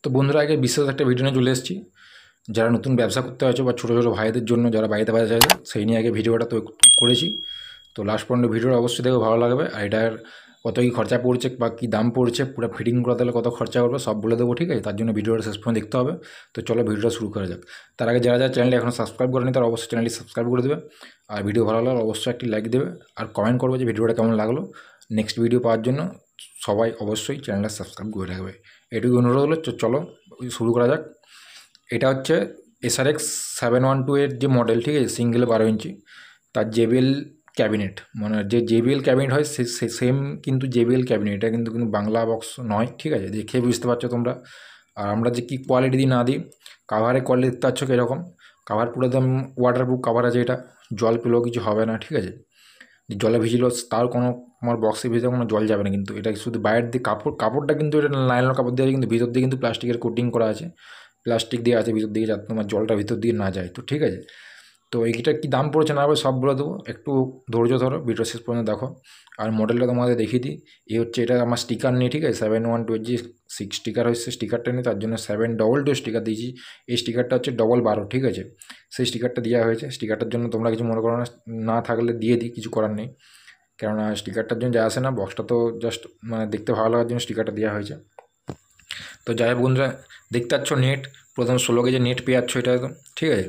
তো বন্ধুরা আগে বিশেষ একটা ভিডিও নিয়ে চলে এসেছি। যারা নতুন ব্যবসা করতে হচ্ছে বা ছোটো ছোটো ভাইদের জন্য যারা বাড়িতে বাজার চাইছে সেই নিয়ে আগে ভিডিওটা তো করেছি। তো লাস্ট পর্যন্ত ভিডিওটা অবশ্যই দেখে ভালো লাগবে। আর এটার কত কী খরচা পড়ছে বা কী দাম পড়ছে, পুরো ফিটিং করাতে হলে কত খরচা করবে সব বলে দেবো, ঠিক আছে? তার জন্য ভিডিওটা শেষ পর্যন্ত দেখতে হবে। তো চলো ভিডিওটা শুরু করা যাক। তার আগে যারা যারা চ্যানেলটি এখনও সাবস্ক্রাইব করেনি তারা অবশ্যই চ্যানেলটি সাবস্ক্রাইব করে দেবে। আর ভিডিও ভালো লাগলে অবশ্যই একটি লাইক দেবে আর কমেন্ট করবে যে ভিডিওটা কেমন লাগলো। নেক্সট ভিডিও পাওয়ার জন্য সবাই অবশ্যই চ্যানেলটা সাবস্ক্রাইব করে রাখবে, এটুকু অনুরোধ হলো। চলো শুরু করা যাক। এটা হচ্ছে SRX 712 এর যে মডেল, ঠিক আছে? সিঙ্গেল 12 ইঞ্চি, তার JBL ক্যাবিনেট, মানে যে JBL ক্যাবিনেট হয় সেম কিন্তু JBL ক্যাবিনেট, এটা কিন্তু বাংলা বক্স নয়, ঠিক আছে? দেখে বুঝতে পারছো তোমরা। আর আমরা যে কী কোয়ালিটি দিই না দিই, কাভারের কোয়ালিটি দেখতে পাচ্ছ কীরকম। কাভার পুরো একদম ওয়াটারপ্রুফ কাভার আছে, এটা জল পেলেও কিছু হবে না, ঠিক আছে? জলে ভিজলেও তার কোনো আমার বক্সে ভিজে কোনো জল যাবে না, কিন্তু এটা শুধু বাইরের দিয়ে কাপড়টা কিন্তু এটা নাইলন কাপড় দিয়ে আছে, কিন্তু ভিতর দিয়ে কিন্তু প্লাস্টিকের কোটিং করা আছে, প্লাস্টিক দিয়ে আছে ভিতর দিকে, যাতে তোমার জলটা ভিতর দিয়ে না যায়। তো ঠিক আছে, তো এইটার কী দাম পড়েছে না হবে সব বলে দেবো, একটু ধৈর্য ধরো, ভিডিও শেষ পর্যন্ত দেখো। আর মডেলটা তোমাদের দেখিয়ে দিই। হচ্ছে এটা আমার স্টিকার নেই, ঠিক আছে? 712 যে স্টিকার হচ্ছে, স্টিকারটা নেই, তার জন্য 722 স্টিকার দিয়েছি। এই স্টিকারটা হচ্ছে 12, ঠিক আছে? সেই স্টিকারটা দেওয়া হয়েছে। স্টিকারটার জন্য তোমরা কিছু মনে করো না, না থাকলে দিয়ে দিই, কিছু করার নেই। কেননা স্টিকারটার জন্য যা আসে না, বক্সটা তো জাস্ট মানে দেখতে ভালো লাগার জন্য স্টিকারটা দেওয়া হয়েছে। তো যাই হোক বন্ধুরা, দেখতে পাচ্ছ নেট, প্রথম 16 কেজি নেট পেয়ে যাচ্ছ এটা একদম, ঠিক আছে?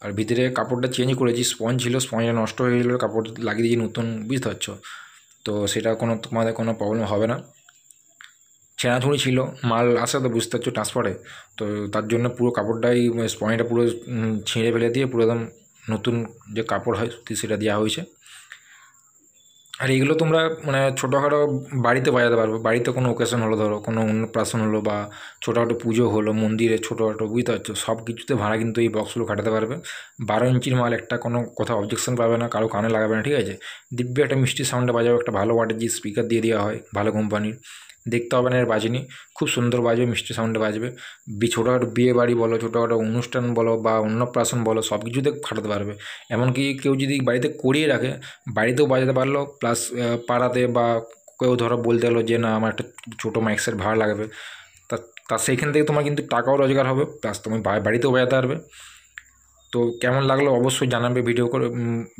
আর ভিতরে কাপড়টা চেঞ্জ করেছি, স্পঞ্জ ছিল, স্পঞ্জটা নষ্ট হয়ে গেলো, কাপড় লাগিয়ে দিয়েছি নতুন, বুঝতে পারছো? তো সেটা তোমাদের কোনো প্রবলেম হবে না। ছেঁড়াছুঁড়ি ছিল, মাল আসে তো বুঝতে পারছো ট্রান্সফারে, তো তার জন্য পুরো কাপড়টাই স্পঞ্জটা পুরো ছিঁড়ে ফেলে দিয়ে পুরো একদম নতুন যে কাপড় হয় সেটা দেওয়া হয়েছে। আর এইগুলো তোমরা মানে ছোটোখাটো বাড়িতে বাজাতে পারবে। বাড়িতে কোনো ওকেশন হলো, ধরো কোনো অন্নপ্রাশন হলো বা ছোটোখাটো পুজো হলো, মন্দিরে ছোটোখাটো, বুঝতে পারছো? সব কিছুতে ভাড়া কিন্তু এই বক্সগুলো খাটাতে পারবে। 12 ইঞ্চির মাল, একটা কোনো কোথাও অবজেকশন পাবে না, কারো কানে লাগাবে না, ঠিক আছে? দিব্যি একটা মিষ্টি সাউন্ডে বাজাবে, একটা ভালো ওয়াটের যে স্পিকার দিয়ে দেওয়া হয় ভালো কোম্পানির, দেখতে হবে না এর বাজেনি, খুব সুন্দর বাজবে, মিষ্টি সাউন্ডে বাজবে। ছোটোখাটো বিয়ে বাড়ি বলো, ছোটোখাটো অনুষ্ঠান বলো বা অন্নপ্রাশন বলো, সব কিছুতে খাটাতে পারবে। এমনকি কেউ যদি বাড়িতে করিয়ে রাখে, বাড়িতেও বাজাতে পারলো, প্লাস পাড়াতে বা কেউ ধরো বলতে হলো যে না আমার একটা ছোটো মাইক সেট ভাড়া লাগবে, তা তা সেইখান থেকে তোমার কিন্তু টাকাও রোজগার হবে, প্লাস তুমি বাড়িতেও বাজাতে পারবে। তো কেমন লাগলো অবশ্যই জানাবে,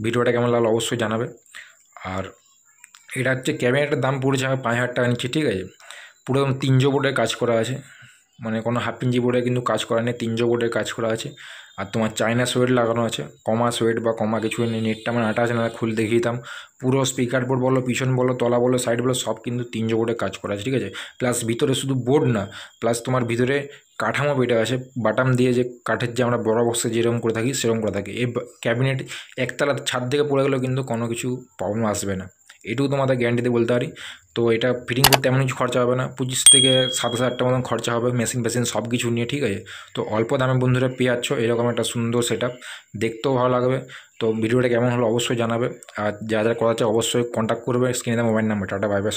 ভিডিওটা কেমন লাগলো অবশ্যই জানাবে। আর এটা হচ্ছে ক্যাবিনেটের দাম পড়েছে আমার 5,000 টাকা নিচ্ছে, ঠিক আছে? পুরো 3 বোর্ডের কাজ করা আছে, মানে কোনো হাফ ইঞ্চি বোর্ডে কিন্তু কাজ করা নেই, 3 বোর্ডের কাজ করা আছে। আর তোমার চায়না সোয়েট লাগানো আছে, কমা সোয়েট বা কমা কিছু নেই, নেটটা মানে আটা আছে না, খুলে দেখিয়ে দিতাম। পুরো স্পিকার বোর্ড বলো, পিছন বলো, তলা বলো, সাইড বলো, সব কিন্তু 3 বোর্ডে কাজ করা আছে, ঠিক আছে? প্লাস ভিতরে শুধু বোর্ড না, প্লাস তোমার ভিতরে কাঠামো পেটা আছে, বাটাম দিয়ে, যে কাঠের যে আমরা বড় বক্সে যেরকম করে থাকি সেরকম করে থাকি। এই ক্যাবিনেট একতলা ছাদ থেকে পড়ে গেলেও কিন্তু কোনো কিছু প্রবলেম আসবে না, এটুকু তোমাদের গ্যারান্টিতে বলতে পারি। তো এটা ফিটিং করতে এমন কিছু খরচা হবে না, 25 থেকে 27,000 টাকা মতন খরচা হবে, মেশিন সব কিছু নিয়ে, ঠিক আছে? তো অল্প দামে বন্ধুরা পেয়ে যাচ্ছ এরকম একটা সুন্দর সেট আপ, দেখতেও ভালো লাগবে। তো ভিডিওটা কেমন হলো অবশ্যই জানাবে। আর যা যা করা চাই অবশ্যই কন্ট্যাক্ট করবে, স্ক্রিনে দেওয়া mobile number. Tata, bye bye.